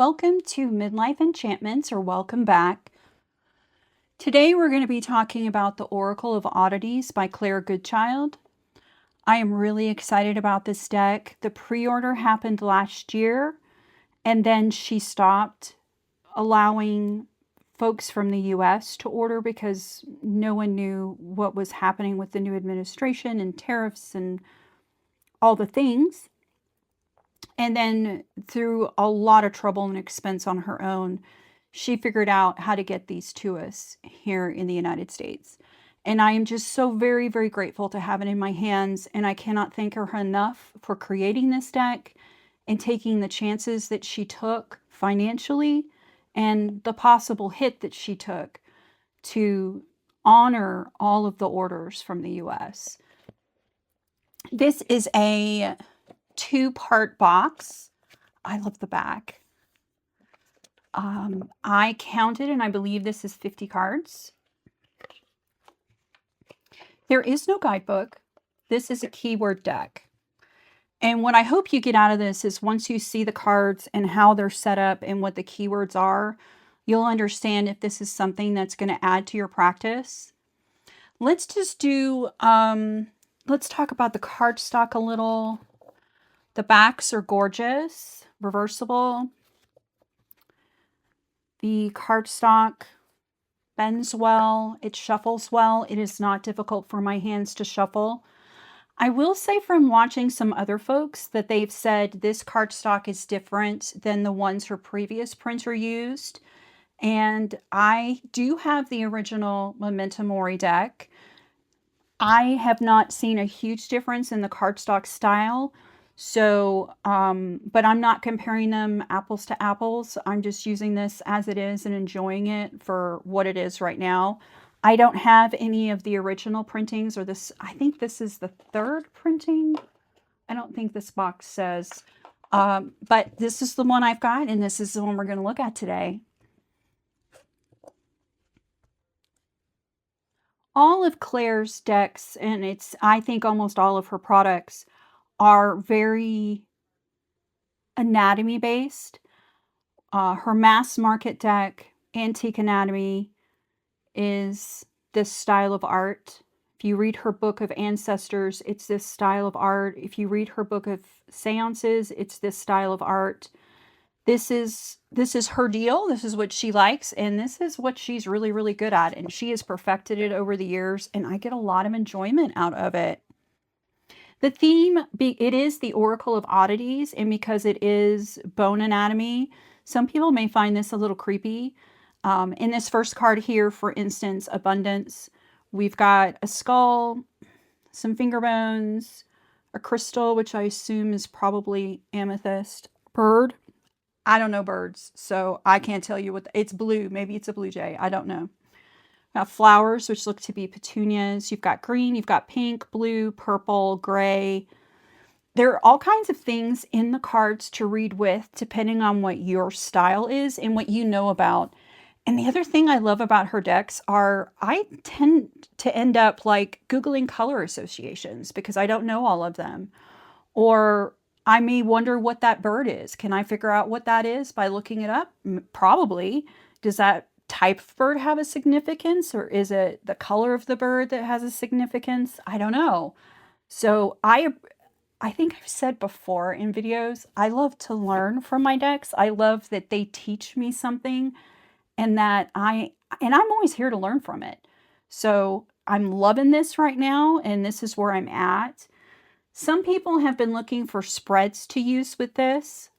Welcome to Midlife Enchantments, or welcome back. Today we're going to be talking about the Oracle of Oddities by Claire Goodchild. I am really excited about this deck. The pre-order happened last year, and then she stopped allowing folks from the US to order because no one knew what was happening with the new administration and tariffs and all the things. And then through a lot of trouble and expense on her own, she figured out how to get these to us here in the United States. And I am just so very, very grateful to have it in my hands. And I cannot thank her enough for creating this deck and taking the chances that she took financially and the possible hit that she took to honor all of the orders from the US. This is a two-part box. I love the back. I counted, and I believe this is 50 cards. There is no guidebook. This is a keyword deck. And what I hope you get out of this is once you see the cards and how they're set up and what the keywords are, you'll understand if this is something that's going to add to your practice. Let's just do, let's talk about the cardstock a little. The backs are gorgeous, reversible. The cardstock bends well, it shuffles well. It is not difficult for my hands to shuffle. I will say from watching some other folks that they've said this cardstock is different than the ones her previous printer used. And I do have the original Memento Mori deck. I have not seen a huge difference in the cardstock style. So, but I'm not comparing them apples to apples. I'm just using this as it is and enjoying it for what it is right now. I don't have any of the original printings or this. I think this is the third printing. I don't think this box says, but this is the one I've got, and this is the one we're going to look at today. All of Claire's decks, and I think almost all of her products, are very anatomy based. Her mass market deck, Antique Anatomy, is this style of art. If you read her book of Ancestors, it's this style of art. If you read her book of Seances, it's this style of art. This is her deal. This is what she likes, and this is what she's really, really good at. And she has perfected it over the years, and I get a lot of enjoyment out of it. The theme, it is the Oracle of Oddities, and because it is bone anatomy, some people may find this a little creepy. In this first card here, for instance, Abundance, we've got a skull, some finger bones, a crystal, which I assume is probably amethyst, bird. I don't know birds, so I can't tell you what, it's blue. Maybe it's a blue jay. I don't know. Got flowers, which look to be petunias. You've got green, you've got pink, blue, purple, gray. There are all kinds of things in the cards to read with, depending on what your style is and what you know about. And the other thing I love about her decks are I tend to end up like Googling color associations because I don't know all of them. Or I may wonder what that bird is. Can I figure out what that is by looking it up? Probably. Does that type of bird have a significance, or is it the color of the bird that has a significance? I don't know. So I think I've said before in videos, I love to learn from my decks. I love that they teach me something, and that I'm always here to learn from it. So I'm loving this right now, and this is where I'm at. Some people have been looking for spreads to use with this.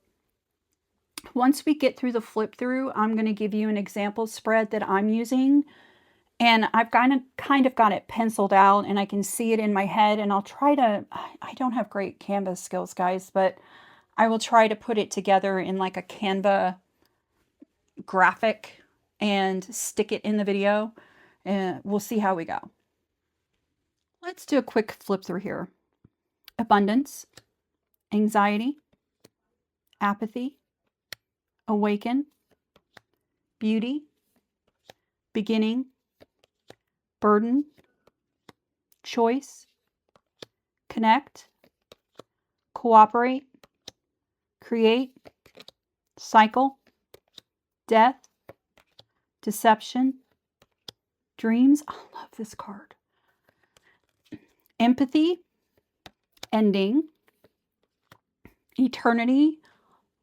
Once we get through the flip through, I'm going to give you an example spread that I'm using. And I've kind of got it penciled out, and I can see it in my head, and I'll try to, I don't have great Canva skills, guys, but I will try to put it together in like a Canva graphic and stick it in the video, and we'll see how we go. Let's do a quick flip through here. Abundance, anxiety, apathy, awaken, beauty, beginning, burden, choice, connect, cooperate, create, cycle, death, deception, dreams. I love this card. Empathy, ending, eternity.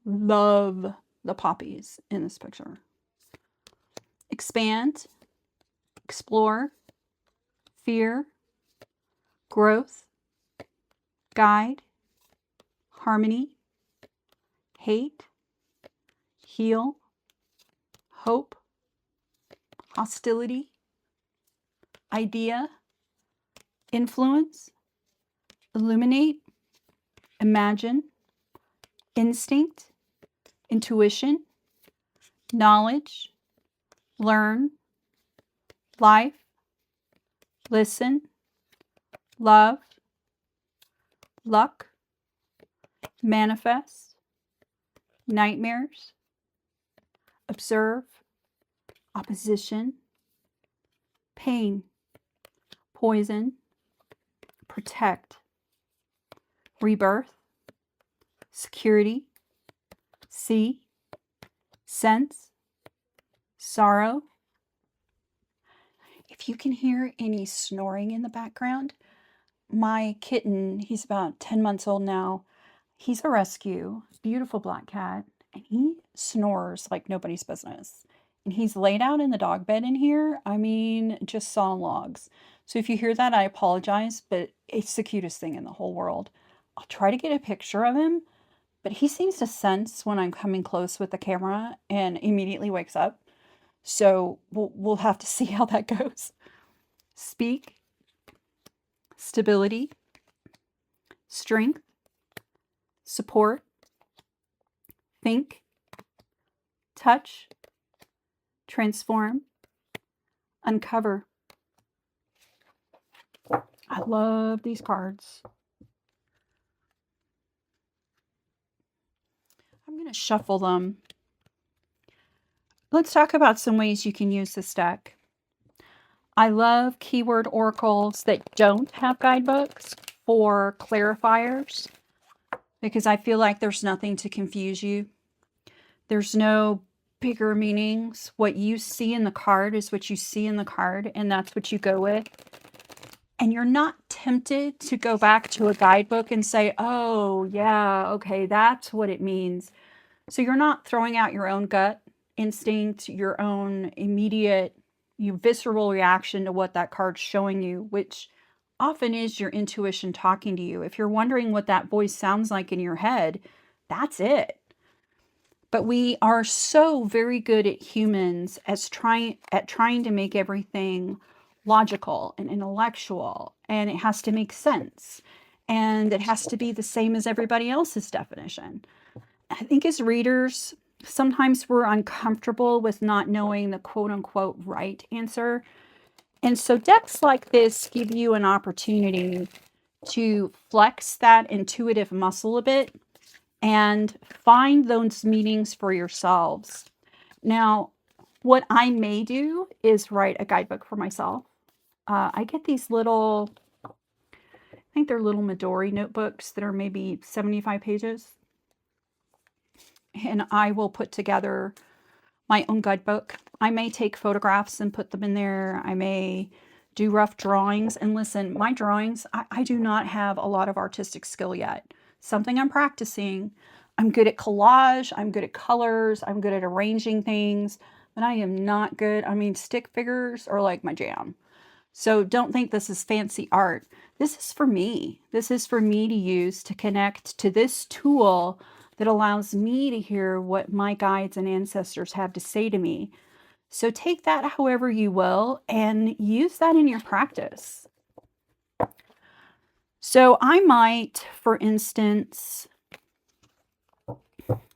Love the poppies in this picture. Expand, explore, fear, growth, guide, harmony, hate, heal, hope, hostility, idea, influence, illuminate, imagine, instinct, intuition, knowledge, learn, life, listen, love, luck, manifest, nightmares, observe, opposition, pain, poison, protect, rebirth, security, see, sense, sorrow. If you can hear any snoring in the background, my kitten, he's about 10 months old now. He's a rescue, beautiful black cat, and he snores like nobody's business. And he's laid out in the dog bed in here. I mean, just sawing logs. So if you hear that, I apologize, but it's the cutest thing in the whole world. I'll try to get a picture of him, but he seems to sense when I'm coming close with the camera and immediately wakes up. So we'll have to see how that goes. Speak, stability, strength, support, think, touch, transform, uncover. I love these cards. I'm going to shuffle them. Let's talk about some ways you can use this deck. I love keyword oracles that don't have guidebooks for clarifiers because I feel like there's nothing to confuse you. There's no bigger meanings. What you see in the card is what you see in the card, and that's what you go with. And you're not tempted to go back to a guidebook and say, oh, yeah, okay, that's what it means. So you're not throwing out your own gut instinct, your own immediate, visceral reaction to what that card's showing you, which often is your intuition talking to you. If you're wondering what that voice sounds like in your head, that's it. But we are so very good at humans as trying to make everything logical and intellectual, and it has to make sense, and it has to be the same as everybody else's definition. I think as readers, sometimes we're uncomfortable with not knowing the quote-unquote right answer. And so decks like this give you an opportunity to flex that intuitive muscle a bit and find those meanings for yourselves. Now, what I may do is write a guidebook for myself. I get these little, I think they're little Midori notebooks that are maybe 75 pages. And I will put together my own guidebook. I may take photographs and put them in there. I may do rough drawings. And listen, my drawings, I do not have a lot of artistic skill yet. Something I'm practicing. I'm good at collage. I'm good at colors. I'm good at arranging things. But I am not good. I mean, stick figures are like my jam. So don't think this is fancy art. This is for me. This is for me to use to connect to this tool that allows me to hear what my guides and ancestors have to say to me. So take that however you will and use that in your practice. So I might, for instance,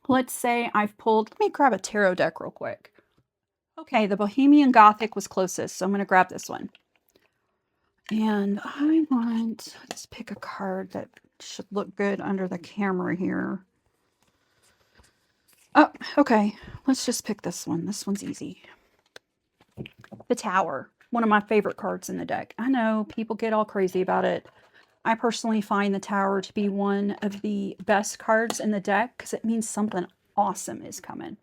let's say I've pulled, let me grab a tarot deck real quick. Okay, the Bohemian Gothic was closest, so I'm going to grab this one. And I want, let's pick a card that should look good under the camera here. Oh, okay. Let's just pick this one. This one's easy. The Tower. One of my favorite cards in the deck. I know people get all crazy about it. I personally find the Tower to be one of the best cards in the deck because it means something awesome is coming.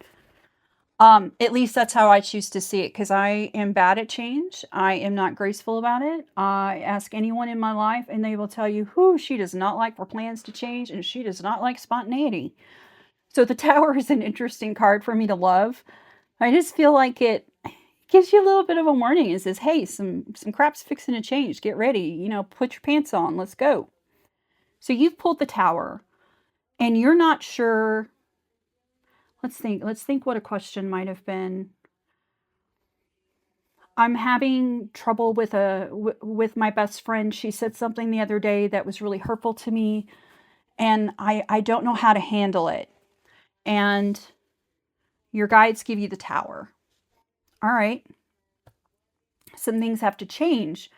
At least that's how I choose to see it because I am bad at change. I am not graceful about it. I ask anyone in my life, and they will tell you, who she does not like for plans to change, and she does not like spontaneity. So the Tower is an interesting card for me to love. I just feel like it gives you a little bit of a warning. It says, hey, some crap's fixing to change. Get ready. Put your pants on. Let's go. So you've pulled the Tower, and you're not sure. Let's think. Let's think what a question might have been. I'm having trouble with my best friend. She said something the other day that was really hurtful to me, and I don't know how to handle it. And your guides give you the Tower. All right. Some things have to change.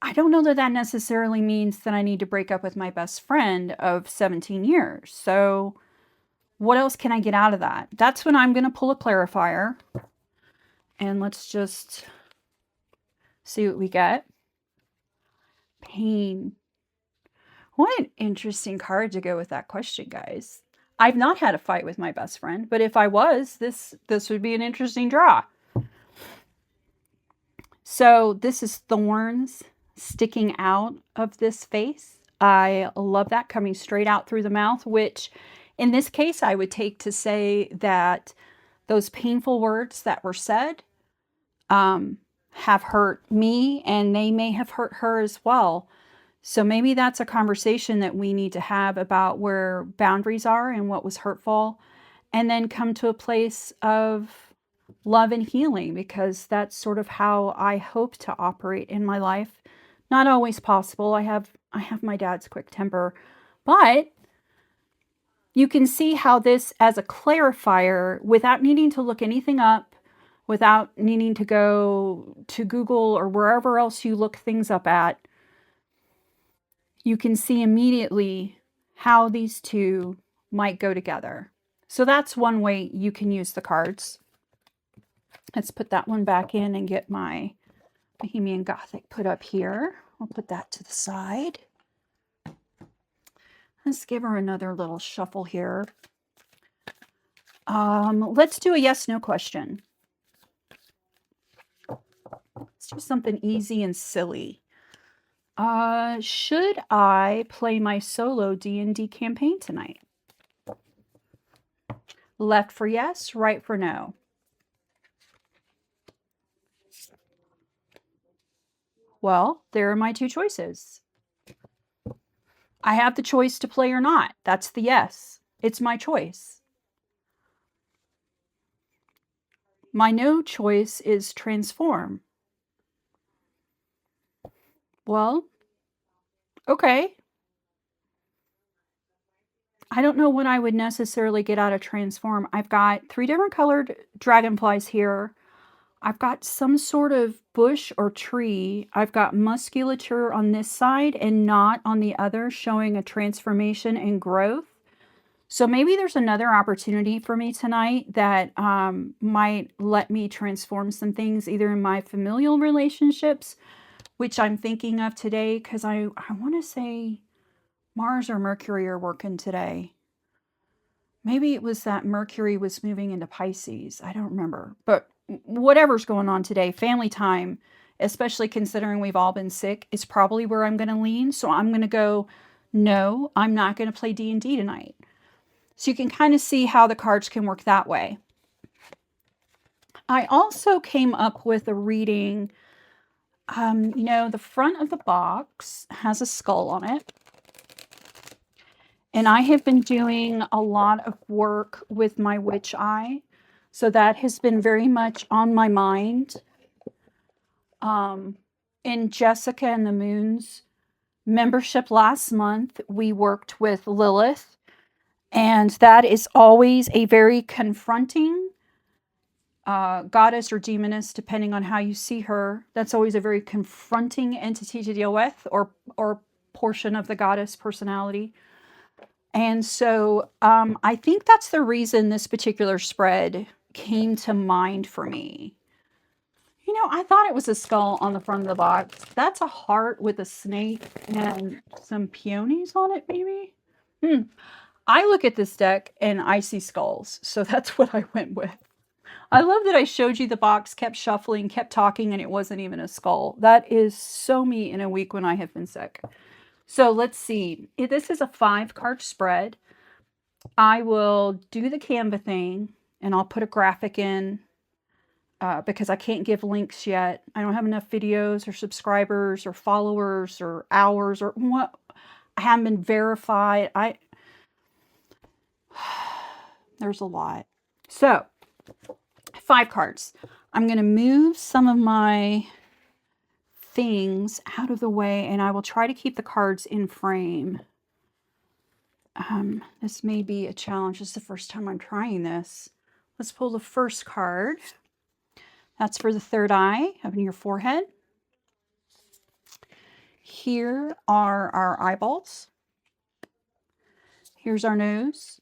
I don't know that that necessarily means that I need to break up with my best friend of 17 years. So, what else can I get out of that? That's when I'm going to pull a clarifier. And let's just see what we get. Pain. What an interesting card to go with that question, guys. I've not had a fight with my best friend, but if I was, this would be an interesting draw. So this is thorns sticking out of this face. I love that, coming straight out through the mouth, which in this case I would take to say that those painful words that were said have hurt me, and they may have hurt her as well. So maybe that's a conversation that we need to have about where boundaries are and what was hurtful, and then come to a place of love and healing, because that's sort of how I hope to operate in my life. Not always possible. I have my dad's quick temper, but you can see how this, as a clarifier, without needing to look anything up, without needing to go to Google or wherever else you look things up at, you can see immediately how these two might go together. So that's one way you can use the cards. Let's put that one back in and get my Bohemian Gothic put up here. I'll put that to the side. Let's give her another little shuffle here. Let's do a yes/no question. Let's do something easy and silly. Should I play my solo D&D campaign tonight? Left for yes, right for no. Well, there are my two choices. I have the choice to play or not. That's the yes. It's my choice. My no choice is transform. Well, okay. I don't know what I would necessarily get out of transform. I've got 3 different colored dragonflies here. I've got some sort of bush or tree. I've got musculature on this side and not on the other, showing a transformation and growth. So maybe there's another opportunity for me tonight that might let me transform some things, either in my familial relationships, which I'm thinking of today, because I want to say Mars or Mercury are working today. Maybe it was that Mercury was moving into Pisces. I don't remember. But whatever's going on today, family time, especially considering we've all been sick, is probably where I'm going to lean. So I'm going to go, no, I'm not going to play D&D tonight. So you can kind of see how the cards can work that way. I also came up with a reading. The front of the box has a skull on it. And I have been doing a lot of work with my witch eye. So that has been very much on my mind. In Jessica and the Moon's membership last month, we worked with Lilith. And that is always a very confronting goddess or demoness, depending on how you see her. That's always a very confronting entity to deal with, or portion of the goddess personality. And so I think that's the reason this particular spread came to mind for me. I thought it was a skull on the front of the box. That's a heart with a snake and some peonies on it, maybe? I look at this deck and I see skulls. So that's what I went with. I love that I showed you the box, kept shuffling, kept talking, and it wasn't even a skull. That is so me in a week when I have been sick. So let's see. This is a 5-card spread. I will do the Canva thing, and I'll put a graphic in because I can't give links yet. I don't have enough videos or subscribers or followers or hours or what. I haven't been verified. There's a lot. So 5 cards. I'm going to move some of my things out of the way, and I will try to keep the cards in frame. This may be a challenge. This is the first time I'm trying this. Let's pull the first card. That's for the third eye up in your forehead. Here are our eyeballs. Here's our nose.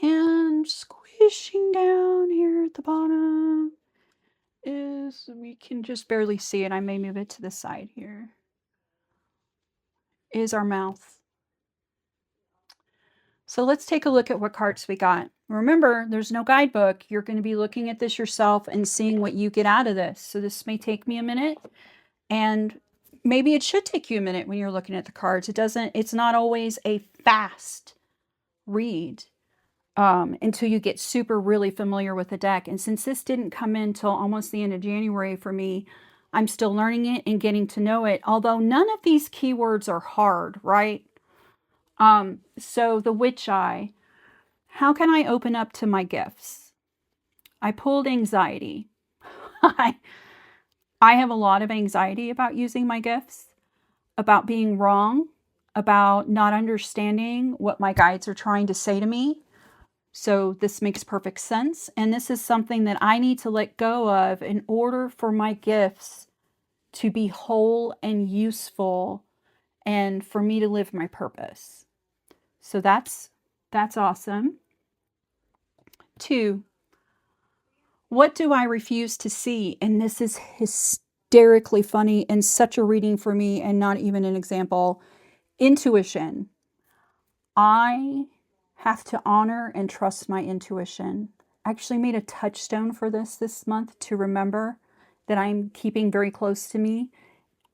And squishing down here at the bottom is, we can just barely see it. I may move it to the side here. Is our mouth. So let's take a look at what cards we got. Remember, there's no guidebook. You're going to be looking at this yourself and seeing what you get out of this. So this may take me a minute, and maybe it should take you a minute when you're looking at the cards. It's not always a fast read until you get super really familiar with the deck. And since this didn't come in till almost the end of January for me, I'm still learning it and getting to know it. Although none of these keywords are hard, right? So the witch eye, how can I open up to my gifts? I pulled anxiety. I have a lot of anxiety about using my gifts, about being wrong, about not understanding what my guides are trying to say to me. So this makes perfect sense. And this is something that I need to let go of in order for my gifts to be whole and useful and for me to live my purpose. So that's awesome. 2, what do I refuse to see? And this is hysterically funny and such a reading for me and not even an example. Intuition. I have to honor and trust my intuition. I actually made a touchstone for this month to remember that I'm keeping very close to me.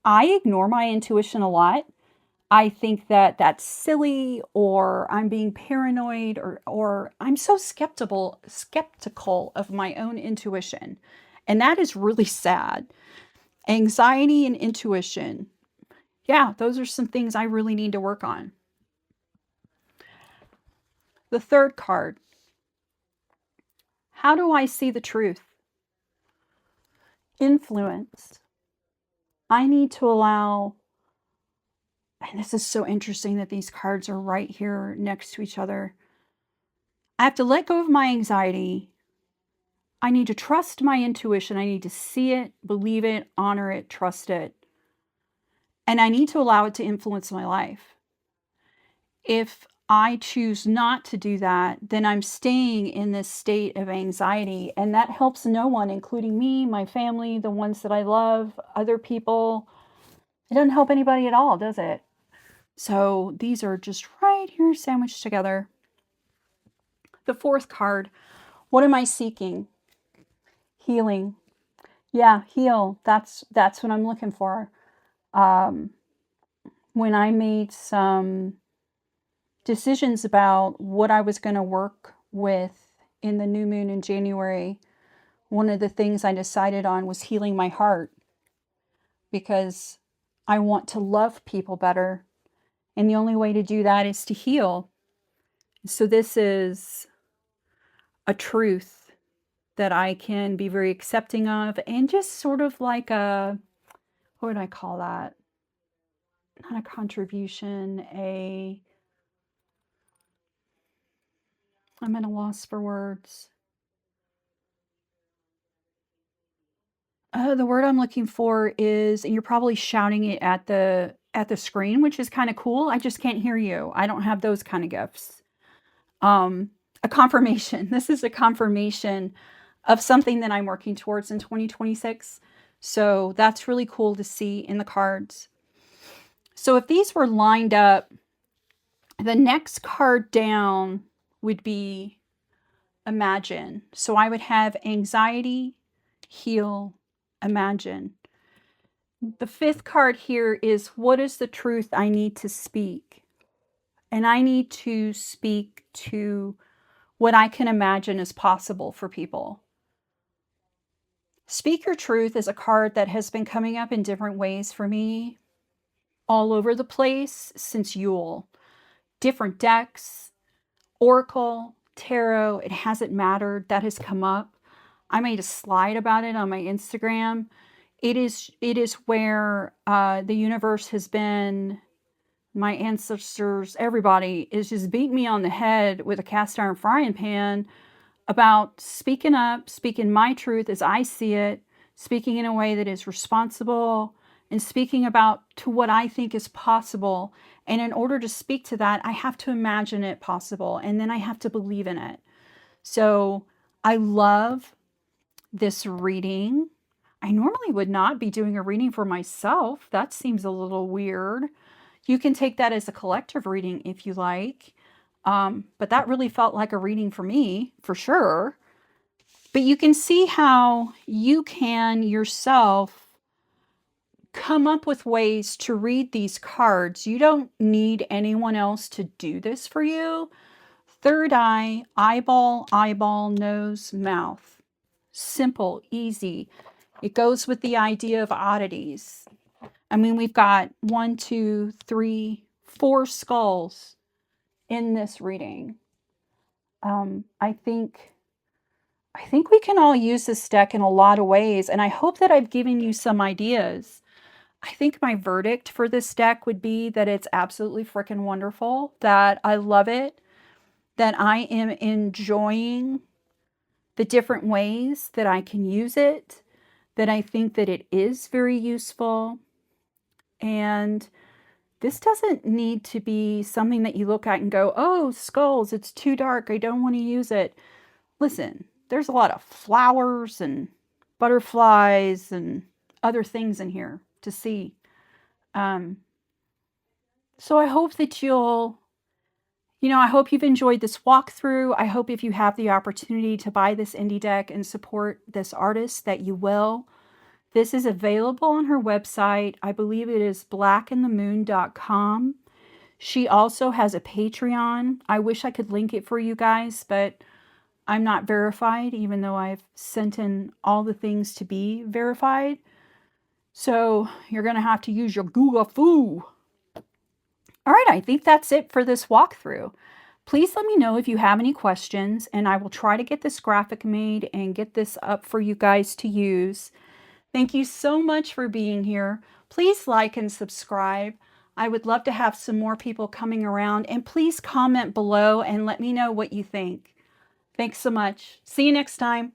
I ignore my intuition a lot. I think that that's silly, or I'm being paranoid, or I'm so skeptical of my own intuition. And that is really sad. Anxiety and intuition. Yeah, those are some things I really need to work on. The third card. How do I see the truth? Influence. I need to allow, and this is so interesting that these cards are right here next to each other. I have to let go of my anxiety. I need to trust my intuition. I need to see it, believe it, honor it, trust it. And I need to allow it to influence my life. If I choose not to do that, then I'm staying in this state of anxiety, and that helps no one, including me, my family, the ones that I love, other people. It doesn't help anybody at all, does it? So these are just right here sandwiched together. The fourth card, what am I seeking? Healing. Yeah, heal. That's what I'm looking for. When I made some decisions about what I was going to work with in the new moon in January, one of the things I decided on was healing my heart, because I want to love people better. And the only way to do that is to heal. So this is a truth that I can be very accepting of, and just sort of like a, what would I call that? Not a contribution, I'm at a loss for words. The word I'm looking for is, and you're probably shouting it at the screen, which is kind of cool. I just can't hear you. I don't have those kind of gifts. A confirmation. This is a confirmation of something that I'm working towards in 2026. So that's really cool to see in the cards. So if these were lined up, the next card down would be imagine. So I would have anxiety, heal, imagine. The fifth card here is, what is the truth I need to speak? And I need to speak to what I can imagine is possible for people. Speak Your Truth is a card that has been coming up in different ways for me all over the place since Yule. Different decks, Oracle, Tarot, it hasn't mattered. That has come up. I made a slide about it on my Instagram. It is where the universe has been, my ancestors, everybody is just beating me on the head with a cast iron frying pan about speaking up, speaking my truth as I see it, speaking in a way that is responsible, and speaking about to what I think is possible. And in order to speak to that, I have to imagine it possible, and then I have to believe in it. So I love this reading. I normally would not be doing a reading for myself. That seems a little weird. You can take that as a collective reading if you like. But that really felt like a reading for me, for sure. But you can see how you can yourself come up with ways to read these cards. You don't need anyone else to do this for you. Third eye, eyeball, eyeball, nose, mouth. Simple, easy. It goes with the idea of oddities. I mean, we've got 1, 2, 3, 4 skulls in this reading. I think we can all use this deck in a lot of ways, and I hope that I've given you some ideas. I think my verdict for this deck would be that it's absolutely freaking wonderful, that I love it, that I am enjoying the different ways that I can use it, that I think that it is very useful. And this doesn't need to be something that you look at and go, oh, skulls, it's too dark, I don't want to use it. Listen, there's a lot of flowers and butterflies and other things in here to see. So I hope that I hope you've enjoyed this walkthrough. I hope if you have the opportunity to buy this indie deck and support this artist that you will. This is available on her website. I believe it is blackandthemoon.com. She also has a Patreon. I wish I could link it for you guys, but I'm not verified, even though I've sent in all the things to be verified. So you're going to have to use your Google-foo. All right, I think that's it for this walkthrough. Please let me know if you have any questions, and I will try to get this graphic made and get this up for you guys to use. Thank you so much for being here. Please like and subscribe. I would love to have some more people coming around, and please comment below and let me know what you think. Thanks so much. See you next time.